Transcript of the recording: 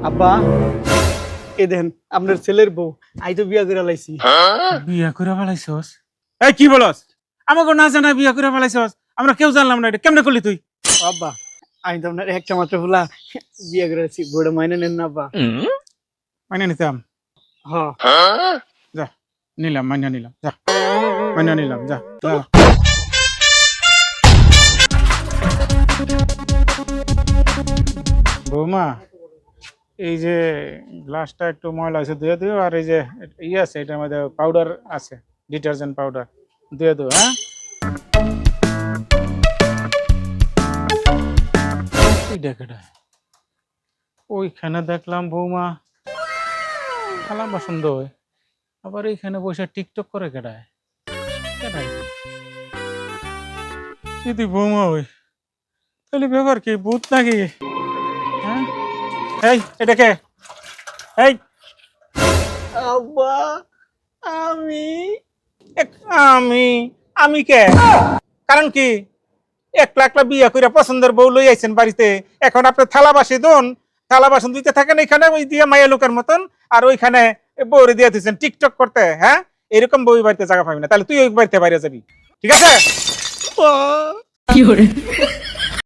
আব্বা এ দেন আপনার ছেলের বউ আই তো বিয়া করে লাইছি। বিয়া করে ফেলাইছস? এই কি বলস? আমাকে না জানা বিয়া করে ফেলাইছস? আমরা কেউ জানলাম না, এটা কেমনে করলি তুই? আব্বা আমি তো আপনার একটা মাত্র ফুলা বিয়া করে আছি, বউটা মাইনে নেন না আব্বা। মাইনা নিতাম? হ যা, নিলাম, মাইনা নিলাম, যা, মাইনা নিলাম, যা যা। বৌমা, এই যে গ্লাসটা একটু ময়লা আছে, ধুয়ে দিও। আর এই যে ইয়ে আছে, এটার মধ্যে পাউডার আছে, ডিটারজেন্ট পাউডার, দিয়ে দিও। হ্যাঁ, ওইখানে দেখলাম বৌমা থালা বাসন ধোয়, আবার এইখানে বসে টিকটক করে কেডায় কেডায় যদি বৌমা ওই, তাহলে ব্যাপার কি, ভূত নাকি? হ্যাঁ, এই এটা কে? এই আব্বা আমি আমি আমি কে? কারণ কি? একলা একলা বিয়া কইরা পছন্দের বউ লই আইছেন বাড়িতে, এখন আপনি থালা বাসি দোন, থালা বাসন দিতে থাকেন এখানে ওই দিয়ে মাইয়া লোকের মতন, আর ওইখানে বউরে দিয়ে দিচ্ছেন টিকটক করতে। হ্যাঁ, এরকম বউ বাড়িতে জায়গা পাবি না, তাহলে তুই ওই বাড়িতে বাইরে যাবি, ঠিক আছে? আব্বা।